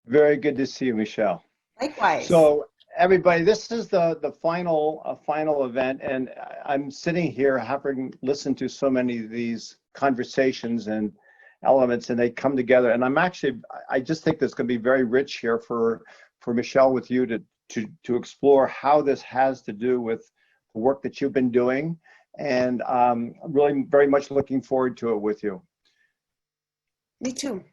Very good to see you, Michelle. Likewise. So, everybody, this is the final event, and I'm sitting here having listened to so many of these conversations and elements, and they come together. And I just think this going to be very rich here for Michelle with you to explore how this has to do with the work that you've been doing, and I'm really very much looking forward to it with you. Me too.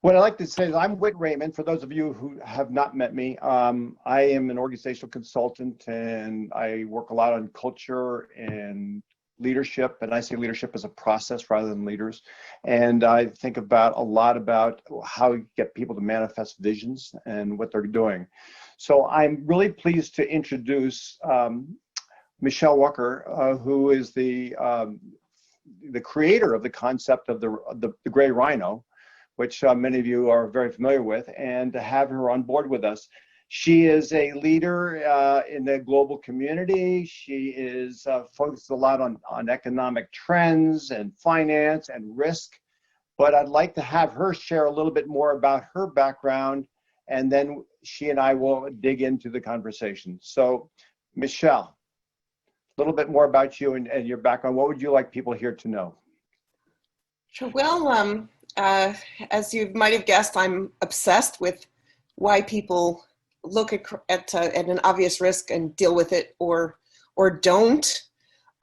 What I like to say is I'm Whit Raymond. For those of you who have not met me, I am an organizational consultant, and I work a lot on culture and leadership. And I say leadership as a process rather than leaders. And I think a lot about how you get people to manifest visions and what they're doing. So I'm really pleased to introduce Michele Wucker, who is the creator of the concept of the gray rhino, which many of you are very familiar with, and to have her on board with us. She is a leader in the global community. She is focused a lot on economic trends and finance and risk, but I'd like to have her share a little bit more about her background, and then she and I will dig into the conversation. So, Michele, a little bit more about you and your background. What would you like people here to know? Sure. Well, as you might have guessed, I'm obsessed with why people look at an obvious risk and deal with it or don't.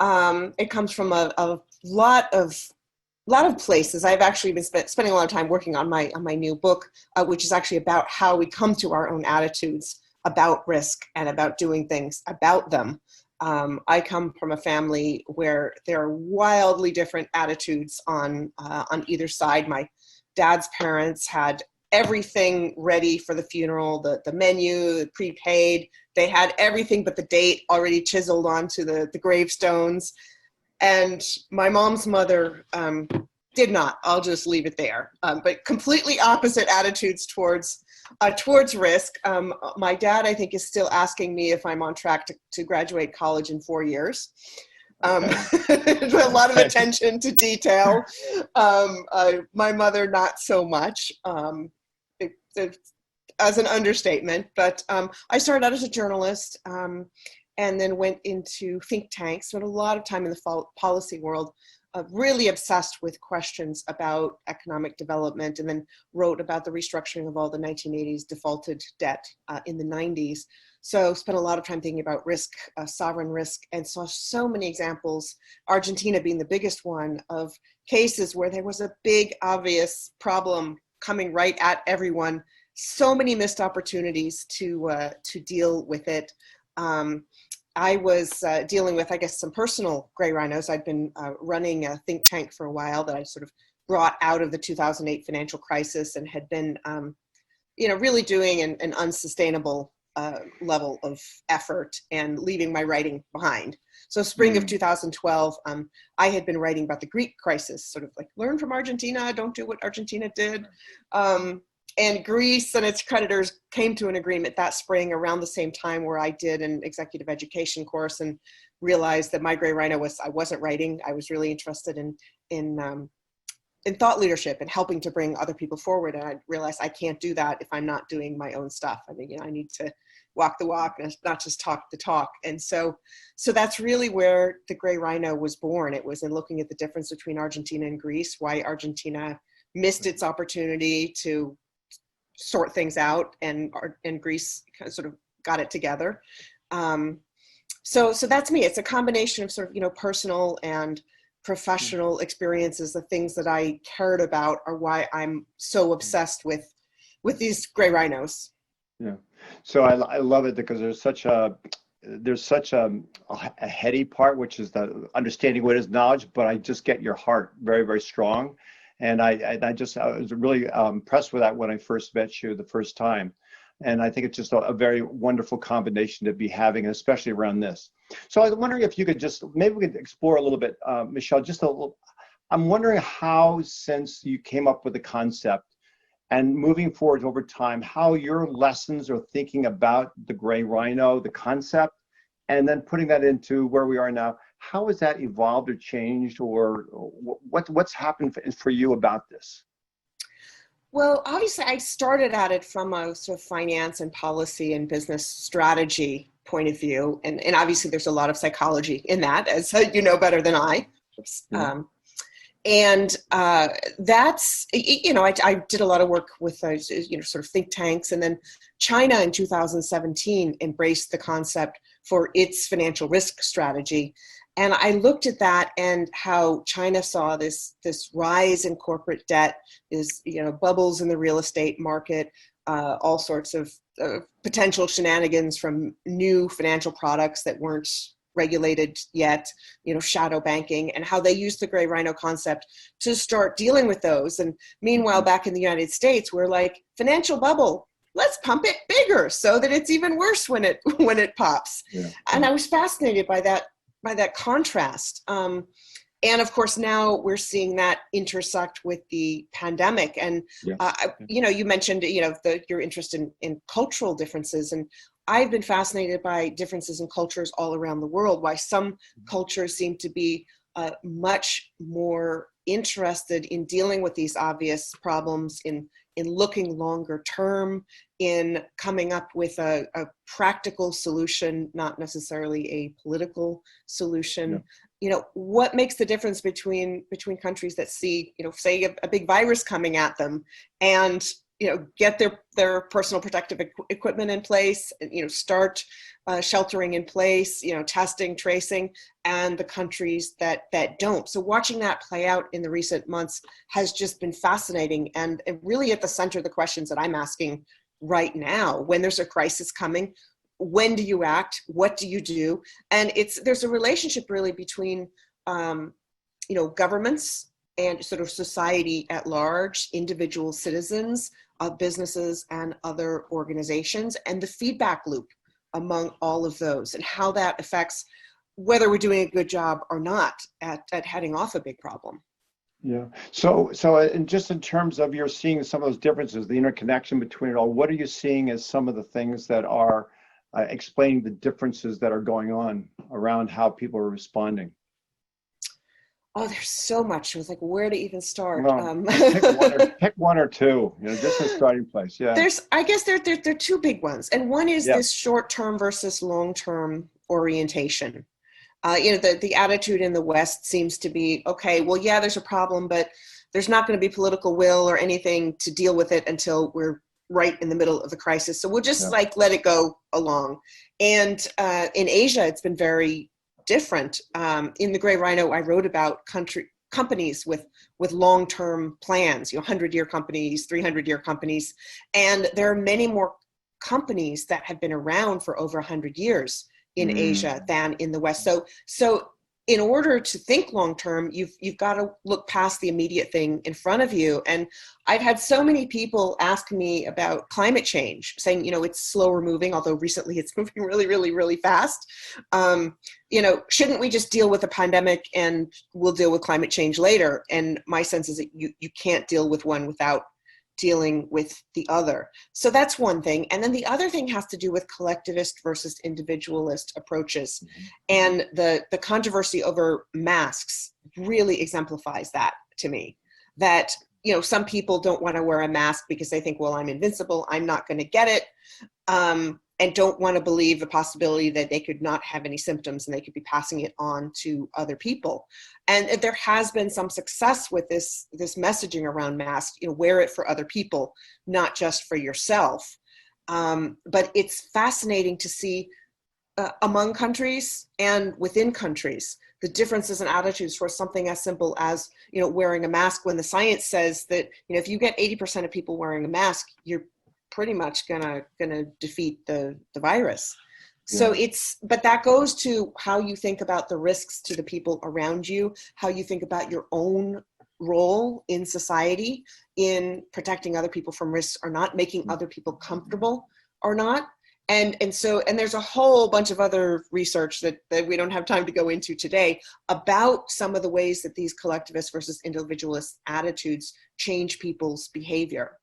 It comes from a lot of places. I've actually been spending a lot of time working on my new book, which is actually about how we come to our own attitudes about risk and about doing things about them. I come from a family where there are wildly different attitudes on either side. My dad's parents had everything ready for the funeral, the menu, prepaid. They had everything but the date already chiseled onto the gravestones. And my mom's mother did not. I'll just leave it there. But completely opposite attitudes towards risk. My dad, I think, is still asking me if I'm on track to graduate college in 4 years. A lot of attention to detail. My mother, not so much, as an understatement. But I started out as a journalist and then went into think tanks, spent a lot of time in the policy world, really obsessed with questions about economic development, and then wrote about the restructuring of all the 1980s defaulted debt in the 90s. So spent a lot of time thinking about risk, sovereign risk, and saw so many examples, Argentina being the biggest one, of cases where there was a big, obvious problem coming right at everyone. So many missed opportunities to deal with it. I was dealing with, I guess, some personal gray rhinos. I'd been running a think tank for a while that I sort of brought out of the 2008 financial crisis, and had been, really doing an unsustainable level of effort and leaving my writing behind. So spring of 2012, I had been writing about the Greek crisis, sort of like learn from Argentina, don't do what Argentina did. And Greece and its creditors came to an agreement that spring around the same time where I did an executive education course and realized that my gray rhino I wasn't writing. I was really interested in thought leadership and helping to bring other people forward. And I realized I can't do that if I'm not doing my own stuff. I mean, I need to walk the walk and not just talk the talk. And so that's really where the gray rhino was born. It was in looking at the difference between Argentina and Greece, why Argentina missed its opportunity to sort things out, and Greece kind of sort of got it together. So that's me. It's a combination of sort of, personal and professional experiences. The things that I cared about are why I'm so obsessed with these gray rhinos. Yeah. So I love it because there's such a heady part, which is the understanding what is knowledge, but I just get your heart very, very strong. And I was really impressed with that when I first met you the first time. And I think it's just a very wonderful combination to be having, especially around this. So I was wondering if you could maybe we could explore a little bit, Michele, I'm wondering how, since you came up with the concept and moving forward over time, how your lessons are thinking about the gray rhino, the concept, and then putting that into where we are now. How has that evolved or changed, or what's happened for you about this? Well, obviously, I started at it from a sort of finance and policy and business strategy point of view. And obviously, there's a lot of psychology in that, as you know better than I. Oops. Yeah. And that's, I did a lot of work with, sort of think tanks. And then China in 2017 embraced the concept for its financial risk strategy. And I looked at that and how China saw this rise in corporate debt, is bubbles in the real estate market, all sorts of potential shenanigans from new financial products that weren't regulated yet, shadow banking, and how they used the gray rhino concept to start dealing with those. And meanwhile, back in the United States, we're like, financial bubble, let's pump it bigger so that it's even worse when it pops. Yeah. And I was fascinated by that contrast. And of course, now we're seeing that intersect with the pandemic. And, Yes. you mentioned, your interest in cultural differences. And I've been fascinated by differences in cultures all around the world, why some cultures seem to be much more interested in dealing with these obvious problems, in looking longer term, in coming up with a practical solution, not necessarily a political solution. Yeah. What makes the difference between countries that see, say a big virus coming at them and, get their personal protective equipment in place, start sheltering in place, testing, tracing, and the countries that don't. So watching that play out in the recent months has just been fascinating, and really at the center of the questions that I'm asking right now. When there's a crisis coming, when do you act? What do you do? And there's a relationship really between governments and sort of society at large, individual citizens, businesses and other organizations, and the feedback loop among all of those, and how that affects whether we're doing a good job or not at heading off a big problem. Yeah. So just in terms of you're seeing some of those differences, the interconnection between it all, what are you seeing as some of the things that are explaining the differences that are going on around how people are responding? Oh, there's so much. It was like, where to even start? Well, pick one or two, just a starting place. Yeah. I guess there are two big ones. And one is this short-term versus long-term orientation. The attitude in the West seems to be, okay, well, yeah, there's a problem, but there's not going to be political will or anything to deal with it until we're right in the middle of the crisis. So we'll just let it go along. And in Asia, it's been very different. In the Gray Rhino, I wrote about companies with long-term plans, 100-year companies, 300-year companies, and there are many more companies that have been around for over 100 years in Asia than in the West. So in order to think long-term, you've got to look past the immediate thing in front of you. And I've had so many people ask me about climate change, saying, it's slower moving, although recently it's moving really, really, really fast. Shouldn't we just deal with the pandemic and we'll deal with climate change later? And my sense is that you can't deal with one without dealing with the other. So that's one thing. And then the other thing has to do with collectivist versus individualist approaches. And the controversy over masks really exemplifies that to me, that, some people don't want to wear a mask because they think, well, I'm invincible, I'm not going to get it. And don't want to believe the possibility that they could not have any symptoms and they could be passing it on to other people. And there has been some success with this messaging around masks, wear it for other people, not just for yourself. But it's fascinating to see among countries and within countries, the differences in attitudes for something as simple as, wearing a mask, when the science says that, if you get 80% of people wearing a mask, you're pretty much gonna defeat the virus. So but that goes to how you think about the risks to the people around you, how you think about your own role in society in protecting other people from risks or not, making other people comfortable or not. And there's a whole bunch of other research that we don't have time to go into today about some of the ways that these collectivist versus individualist attitudes change people's behavior.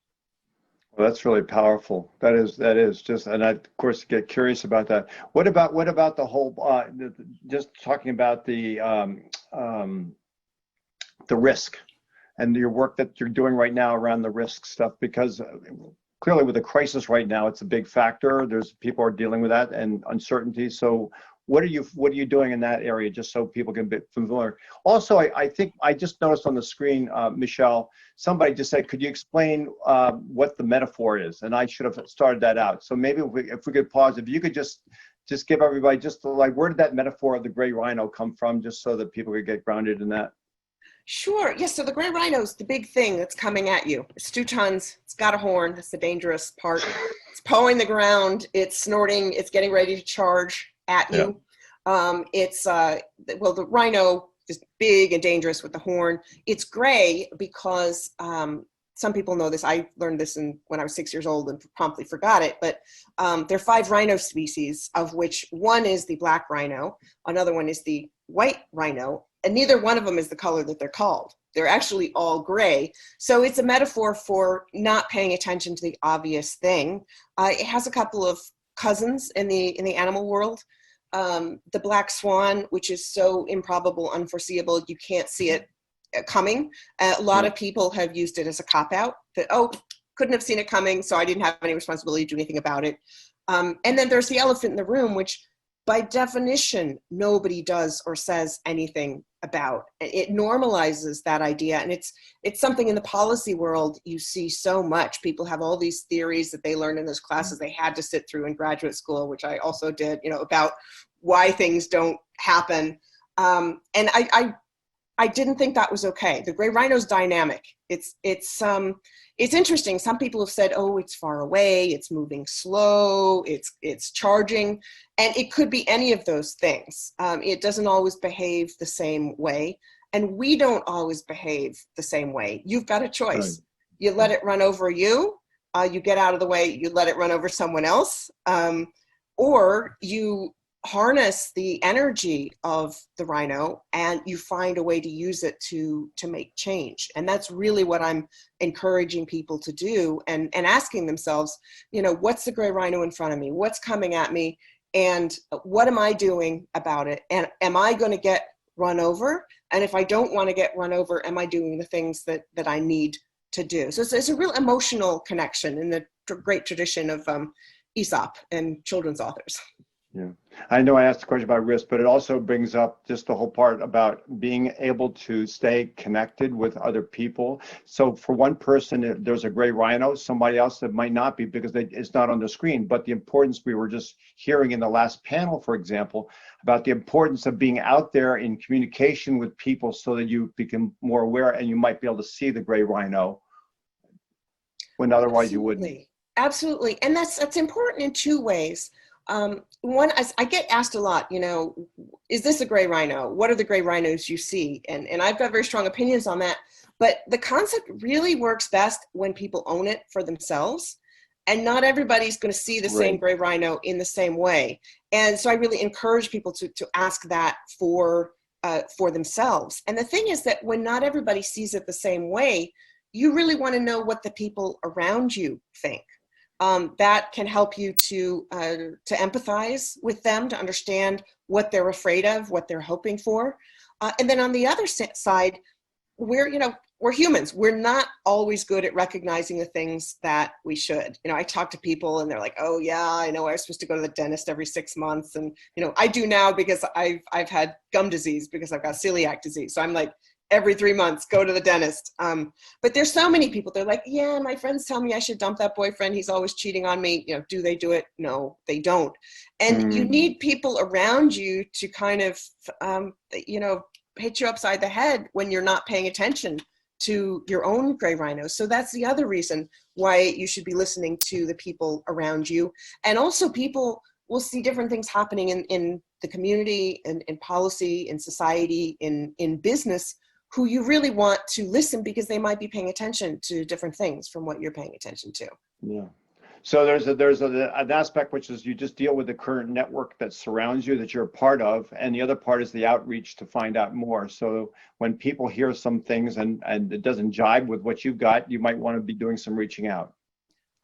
Well, that's really powerful. That is just, and I of course get curious about that. What about the whole? Just talking about the risk and your work that you're doing right now around the risk stuff, because clearly with the crisis right now, it's a big factor. There's people are dealing with that and uncertainty. So what are you doing in that area, just so people can be familiar? Also, I think I just noticed on the screen, Michele, somebody just said, could you explain what the metaphor is? And I should have started that out. So maybe if we could pause, if you could just give everybody just like, where did that metaphor of the gray rhino come from, just so that people could get grounded in that? Sure. Yes. So the gray rhino is the big thing that's coming at you. It's 2 tons. It's got a horn. That's the dangerous part. It's pawing the ground. It's snorting. It's getting ready to charge at you. Well, the rhino is big and dangerous with the horn. It's gray because some people know this. I learned this when I was 6 years old and promptly forgot it. But there are 5 rhino species, of which one is the black rhino, another one is the white rhino, and neither one of them is the color that they're called. They're actually all gray. So it's a metaphor for not paying attention to the obvious thing. It has a couple of cousins in the animal world. The black swan, which is so improbable, unforeseeable, you can't see it coming. A lot of people have used it as a cop-out, that, oh, couldn't have seen it coming, so I didn't have any responsibility to do anything about it. And then there's the elephant in the room, which by definition, nobody does or says anything about. It normalizes that idea. And it's something in the policy world you see so much. People have all these theories that they learned in those classes they had to sit through in graduate school, which I also did, about why things don't happen. And I didn't think that was okay. The gray rhino's dynamic. It's interesting. Some people have said, oh, it's far away, it's moving slow, it's charging, and it could be any of those things. It doesn't always behave the same way, and we don't always behave the same way. You've got a choice. Right. You let it run over you, you get out of the way, you let it run over someone else, or you harness the energy of the rhino and you find a way to use it to make change. And that's really what I'm encouraging people to do, and asking themselves, what's the gray rhino in front of me? What's coming at me? And what am I doing about it? And am I going to get run over? And if I don't want to get run over, am I doing the things that I need to do? So it's a real emotional connection in the great tradition of Aesop and children's authors. Yeah, I know I asked a question about risk, but it also brings up just the whole part about being able to stay connected with other people. So for one person, there's a gray rhino, somebody else that might not be, because it's not on the screen. But the importance we were just hearing in the last panel, for example, about the importance of being out there in communication with people so that you become more aware and you might be able to see the gray rhino when otherwise you wouldn't. Absolutely. And that's important in 2 ways. One, I get asked a lot, is this a gray rhino? What are the gray rhinos you see? And I've got very strong opinions on that. But the concept really works best when people own it for themselves. And not everybody's going to see the same gray rhino in the same way. And so I really encourage people to ask that for themselves. And the thing is that when not everybody sees it the same way, you really want to know what the people around you think. That can help you to empathize with them, to understand what they're afraid of, what they're hoping for. And then on the other side, we're humans. We're not always good at recognizing the things that we should. I talk to people and they're like, oh yeah, I know I was supposed to go to the dentist every 6 months. And, I do now because I've had gum disease because I've got celiac disease. So I'm like, every 3 months, go to the dentist. But there's so many people, they're like, yeah, my friends tell me I should dump that boyfriend. He's always cheating on me. Do they do it? No, they don't. And you need people around you to kind of, hit you upside the head when you're not paying attention to your own gray rhinos. So that's the other reason why you should be listening to the people around you. And also people will see different things happening in the community, in policy, in society, in business, who you really want to listen because they might be paying attention to different things from what you're paying attention to. Yeah. So there's an aspect which is you just deal with the current network that surrounds you, that you're a part of, and the other part is the outreach to find out more. So when people hear some things and it doesn't jibe with what you've got, you might want to be doing some reaching out.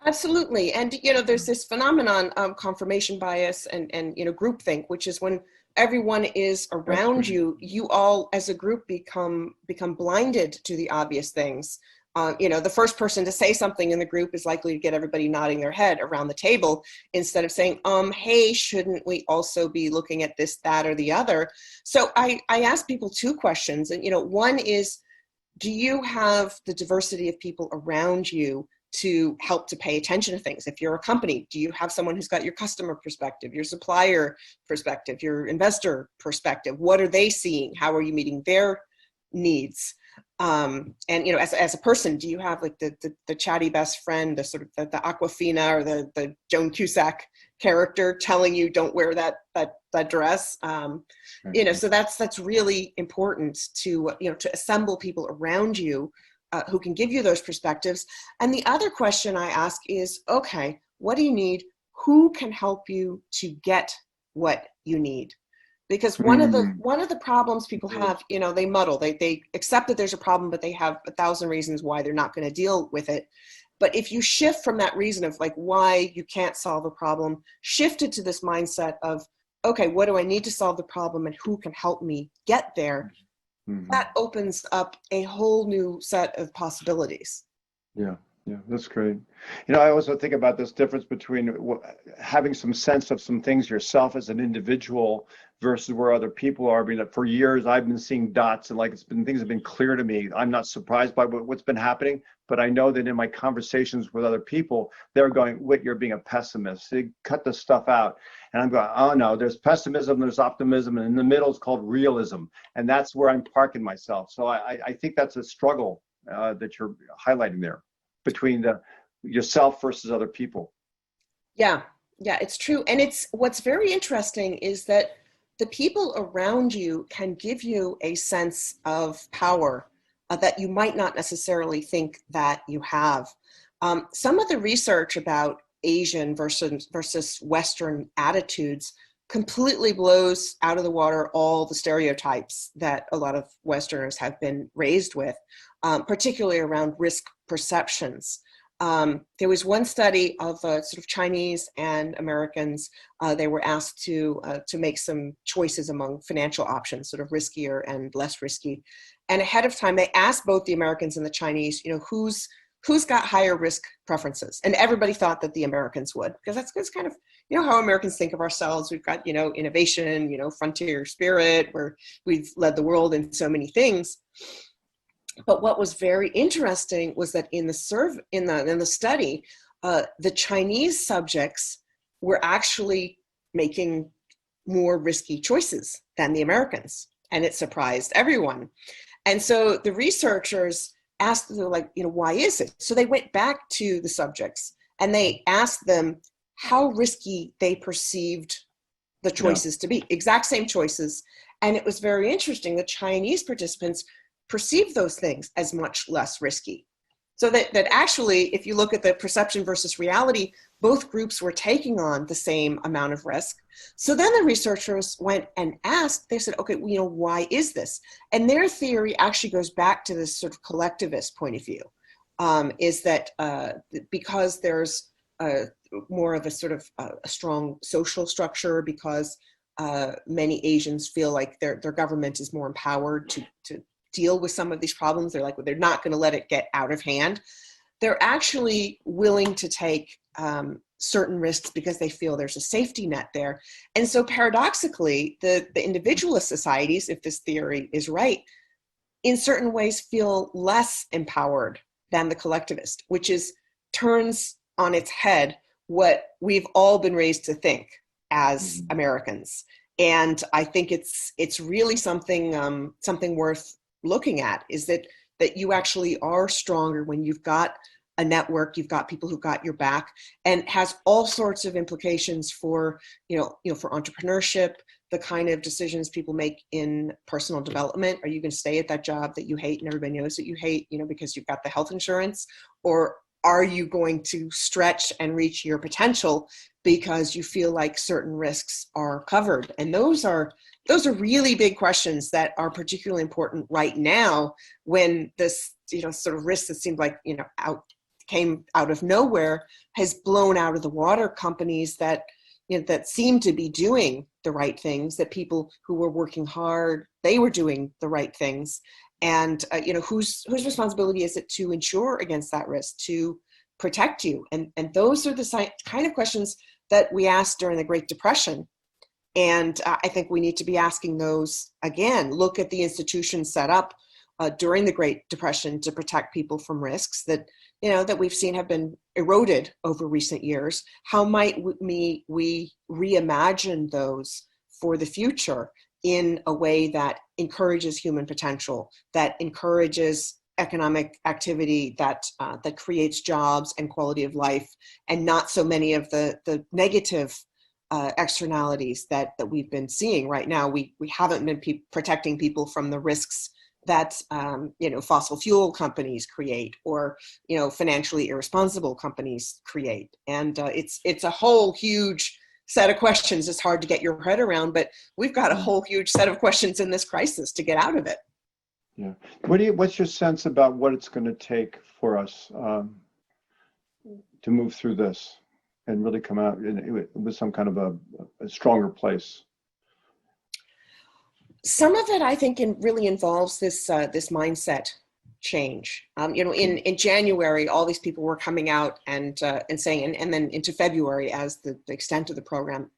Absolutely. And, there's this phenomenon of confirmation bias and groupthink, which is when everyone is around right. you, you all as a group become blinded to the obvious things. The first person to say something in the group is likely to get everybody nodding their head around the table instead of saying, hey, shouldn't we also be looking at this, that, or the other? So I ask people two questions. And, one is, do you have the diversity of people around you to help to pay attention to things? If you're a company, do you have someone who's got your customer perspective, your supplier perspective, your investor perspective? What are they seeing? How are you meeting their needs? And as a person, do you have like the chatty best friend, the sort of the Aquafina or the Joan Cusack character telling you don't wear that dress? So that's really important to assemble people around you who can give you those perspectives. And the other question I ask is, okay, what do you need? Who can help you to get what you need? Because one of the problems people have, they muddle. They accept that there's a problem, but they have 1,000 reasons why they're not going to deal with it. But if you shift from that reason of like why you can't solve a problem, shift it to this mindset of, okay, what do I need to solve the problem and who can help me get there? That opens up a whole new set of possibilities. Yeah, that's great. I also think about this difference between having some sense of some things yourself as an individual versus where other people are. I mean, for years I've been seeing dots, and things have been clear to me. I'm not surprised by what's been happening, but I know that in my conversations with other people, they're going, Whit, you're being a pessimist. They cut this stuff out. And I'm going, oh no, there's pessimism, there's optimism, and in the middle is called realism. And that's where I'm parking myself. So I think that's a struggle that you're highlighting there between yourself versus other people. Yeah, it's true. And what's very interesting is that the people around you can give you a sense of power that you might not necessarily think that you have. Some of the research about Asian versus Western attitudes completely blows out of the water all the stereotypes that a lot of Westerners have been raised with, particularly around risk perceptions. There was one study of sort of Chinese and Americans. They were asked to make some choices among financial options, sort of riskier and less risky. And ahead of time, they asked both the Americans and the Chinese, who's got higher risk preferences? And everybody thought that the Americans would, because that's kind of, how Americans think of ourselves. We've got, innovation, frontier spirit, where we've led the world in so many things. But what was very interesting was that in the study, the Chinese subjects were actually making more risky choices than the Americans, and it surprised everyone. And so the researchers asked them, why is it? So they went back to the subjects and they asked them how risky they perceived the choices to be, exact same choices. And it was very interesting. The Chinese participants perceive those things as much less risky. So that actually, if you look at the perception versus reality, both groups were taking on the same amount of risk. So then the researchers went and asked, they said, okay, why is this? And their theory actually goes back to this sort of collectivist point of view, is that because there's more of a sort of a strong social structure, because many Asians feel like their government is more empowered to deal with some of these problems. They're not going to let it get out of hand. They're actually willing to take certain risks because they feel there's a safety net there. And so paradoxically, the individualist societies, if this theory is right, in certain ways feel less empowered than the collectivist, which turns on its head what we've all been raised to think as Americans. And I think it's really something worth looking at, is that you actually are stronger when you've got a network, you've got people who got your back, and has all sorts of implications for, for entrepreneurship, the kind of decisions people make in personal development. Are you going to stay at that job that you hate and everybody knows that you hate, because you've got the health insurance? Or are you going to stretch and reach your potential because you feel like certain risks are covered? And those are really big questions that are particularly important right now, when this, sort of risk that seemed like, came out of nowhere has blown out of the water companies that, that seemed to be doing the right things, that people who were working hard, they were doing the right things. And, whose responsibility is it to insure against that risk, to protect you? And those are the kind of questions that we asked during the Great Depression. And I think we need to be asking those again. Look at the institutions set up during the Great Depression to protect people from risks that we've seen have been eroded over recent years. How might we reimagine those for the future in a way that encourages human potential, that encourages economic activity, that creates jobs and quality of life, and not so many of the negative externalities that we've been seeing right now? We haven't been protecting people from the risks that fossil fuel companies create, or financially irresponsible companies create. And it's a whole huge set of questions. It's hard to get your head around, but we've got a whole huge set of questions in this crisis to get out of it. Yeah. What's your sense about what it's going to take for us to move through this and really come out with some kind of a stronger place? Some of it, I think, really involves this mindset change. In January, all these people were coming out and saying, and then into February, as the extent of the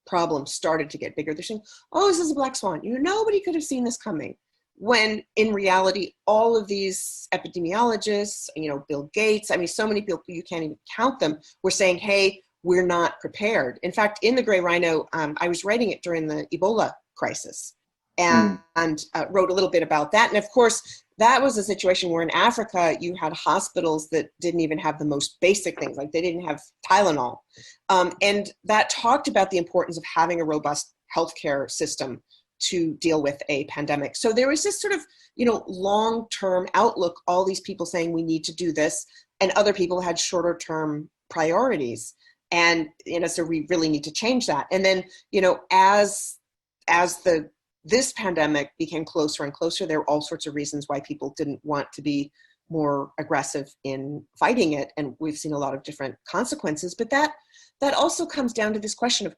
problem started to get bigger, they're saying, "Oh, this is a black swan. Nobody could have seen this coming." When in reality, all of these epidemiologists, Bill Gates, so many people, you can't even count them, were saying, "Hey, we're not prepared." In fact, in the Gray Rhino, I was writing it during the Ebola crisis, and wrote a little bit about that. And of course, that was a situation where in Africa, you had hospitals that didn't even have the most basic things, like they didn't have Tylenol. And that talked about the importance of having a robust healthcare system to deal with a pandemic. So there was this sort of, long-term outlook, all these people saying we need to do this, and other people had shorter-term priorities. And, so we really need to change that. And then, as this pandemic became closer and closer, there were all sorts of reasons why people didn't want to be more aggressive in fighting it. And we've seen a lot of different consequences. But that also comes down to this question of,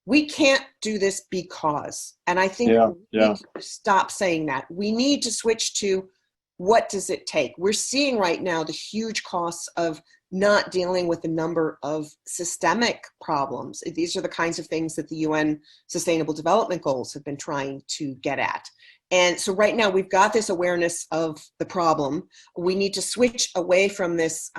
we can't do this because, and I think we need to stop saying that. We need to switch to, what does it take? We're seeing right now the huge costs of not dealing with a number of systemic problems. These are the kinds of things that the UN Sustainable Development Goals have been trying to get at. And so right now we've got this awareness of the problem. We need to switch away from this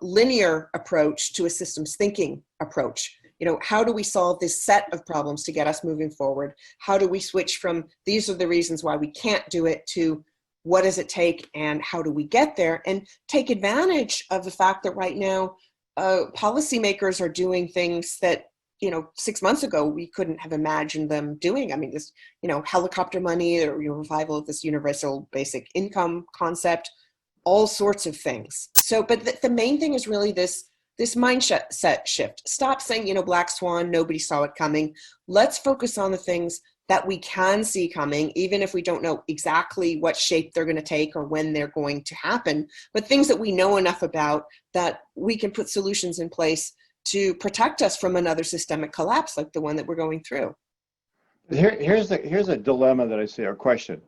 linear approach to a systems thinking approach. How do we solve this set of problems to get us moving forward? How do we switch from, these are the reasons why we can't do it, to what does it take and how do we get there? And take advantage of the fact that right now, policymakers are doing things that, 6 months ago, we couldn't have imagined them doing. This, helicopter money, or revival of this universal basic income concept, all sorts of things. So, but the main thing is really this mindset shift. Stop saying, black swan, nobody saw it coming. Let's focus on the things that we can see coming, even if we don't know exactly what shape they're going to take or when they're going to happen, but things that we know enough about that we can put solutions in place to protect us from another systemic collapse like the one that we're going through. Here's a dilemma that I see, or question.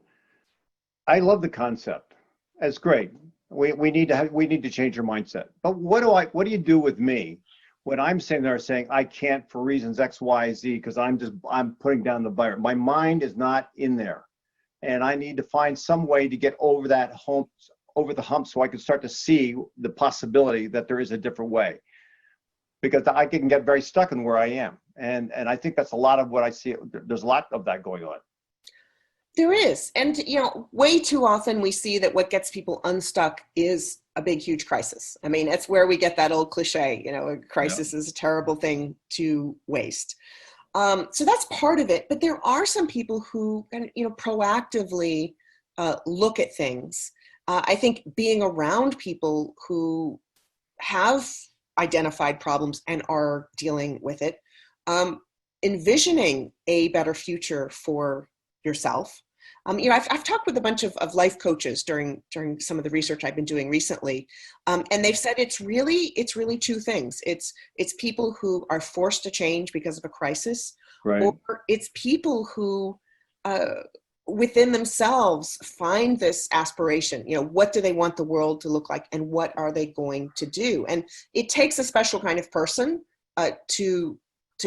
I love the concept. That's great. We need to change your mindset. But what do you do with me when I'm sitting there saying I can't for reasons X, Y, Z, because I'm putting down the virus. My mind is not in there, and I need to find some way to get over the hump, so I can start to see the possibility that there is a different way. Because I can get very stuck in where I am, and I think that's a lot of what I see. There's a lot of that going on. There is. And, way too often we see that what gets people unstuck is a big, huge crisis. That's where we get that old cliche, a crisis is a terrible thing to waste. So that's part of it. But there are some people who, proactively look at things. I think being around people who have identified problems and are dealing with it, envisioning a better future for yourself, I've talked with a bunch of life coaches during some of the research I've been doing recently, and they've said it's really two things. It's people who are forced to change because of a crisis, Right. or it's people who within themselves find this aspiration. What do they want the world to look like, and what are they going to do? And it takes a special kind of person to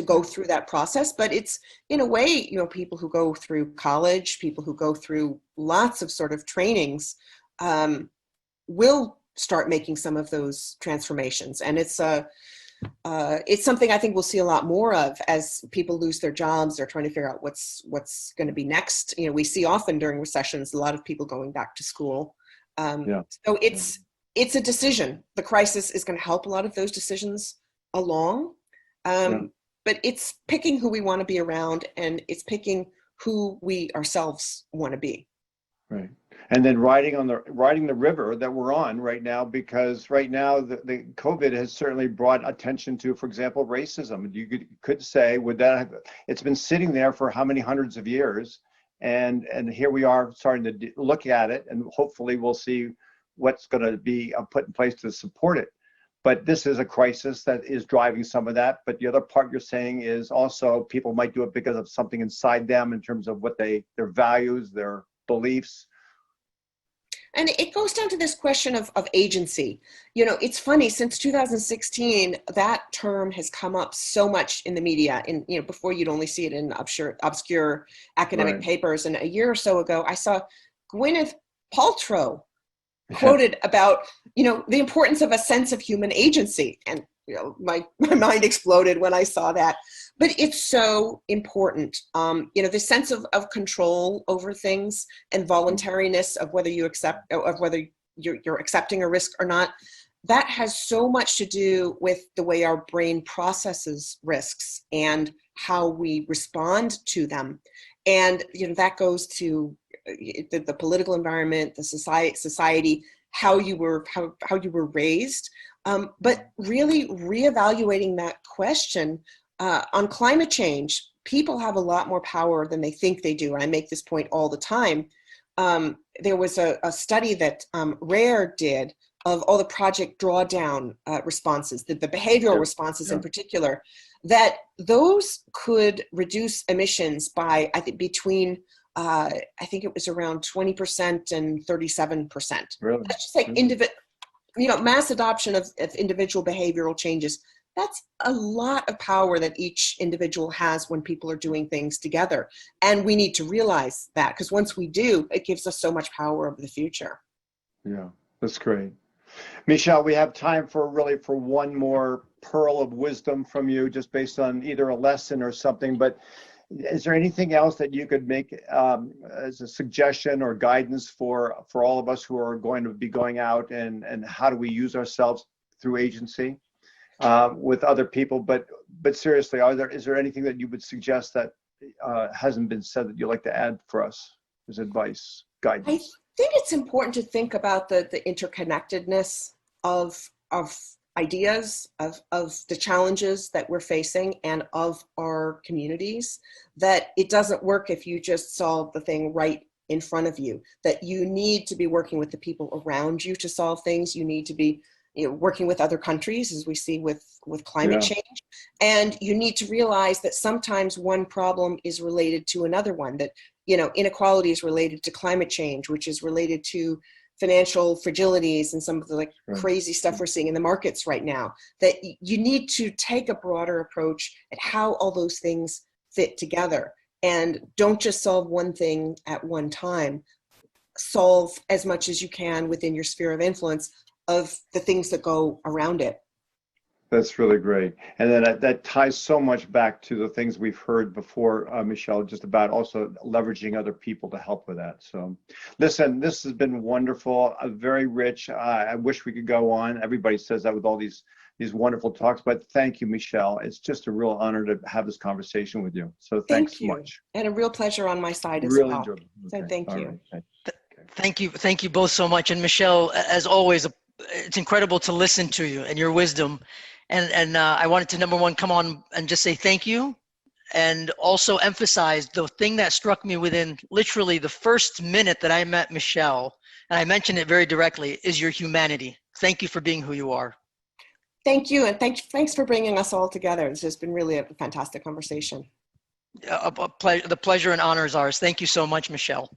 go through that process. But it's, in a way, people who go through college, people who go through lots of sort of trainings, will start making some of those transformations. And it's something I think we'll see a lot more of as people lose their jobs. They're trying to figure out what's going to be next. We see often during recessions, a lot of people going back to school. So it's a decision. The crisis is going to help a lot of those decisions along. But it's picking who we want to be around, and it's picking who we ourselves want to be. Right. And then riding the river that we're on right now, because right now the COVID has certainly brought attention to, for example, racism. You could say, it's been sitting there for how many hundreds of years, and here we are starting to look at it, and hopefully we'll see what's going to be put in place to support it. But this is a crisis that is driving some of that. But the other part you're saying is also people might do it because of something inside them in terms of what their values, their beliefs. And it goes down to this question of agency. It's funny, since 2016, that term has come up so much in the media. And, before you'd only see it in obscure academic papers. And a year or so ago, I saw Gwyneth Paltrow quoted about, the importance of a sense of human agency. And, my mind exploded when I saw that. But it's so important. The sense of control over things and voluntariness of whether you're accepting a risk or not, that has so much to do with the way our brain processes risks and how we respond to them. And, that goes to the political environment, the society, how you were raised, but really reevaluating that question on climate change. People have a lot more power than they think they do, and I make this point all the time. There was a study that Rare did of all the Project Drawdown responses, the behavioral responses in particular, that those could reduce emissions by, I think, between I think it was around 20% and 37%. Really? That's just like mass adoption of individual behavioral changes. That's a lot of power that each individual has when people are doing things together. And we need to realize that, because once we do, it gives us so much power over the future. Yeah, that's great. Michele, we have time for one more pearl of wisdom from you, just based on either a lesson or something. But is there anything else that you could make as a suggestion or guidance for all of us who are going to be going out, and how do we use ourselves through agency with other people? But seriously, is there anything that you would suggest that hasn't been said that you'd like to add for us as advice, guidance? I think it's important to think about the interconnectedness of ideas, of the challenges that we're facing, and of our communities, that it doesn't work if you just solve the thing right in front of you, that you need to be working with the people around you to solve things. You need to be working with other countries, as we see with climate change. And you need to realize that sometimes one problem is related to another one, that inequality is related to climate change, which is related to financial fragilities and some of the crazy stuff we're seeing in the markets right now, that you need to take a broader approach at how all those things fit together, and don't just solve one thing at one time. Solve as much as you can within your sphere of influence of the things that go around it. That's really great. And then that ties so much back to the things we've heard before, Michele, just about also leveraging other people to help with that. So listen, this has been wonderful, very rich. I wish we could go on. Everybody says that with all these wonderful talks, but thank you, Michele. It's just a real honor to have this conversation with you. So thanks so much. And a real pleasure on my side as really well. Enjoyed it. Okay. So thank you. Right. Thank you both so much. And Michele, as always, it's incredible to listen to you and your wisdom. And I wanted to, number one, come on and just say thank you, and also emphasized the thing that struck me within literally the first minute that I met Michele, and I mentioned it very directly, is your humanity. Thank you for being who you are. Thank you, and thanks for bringing us all together. It's just been really a fantastic conversation. The pleasure and honor is ours. Thank you so much, Michele.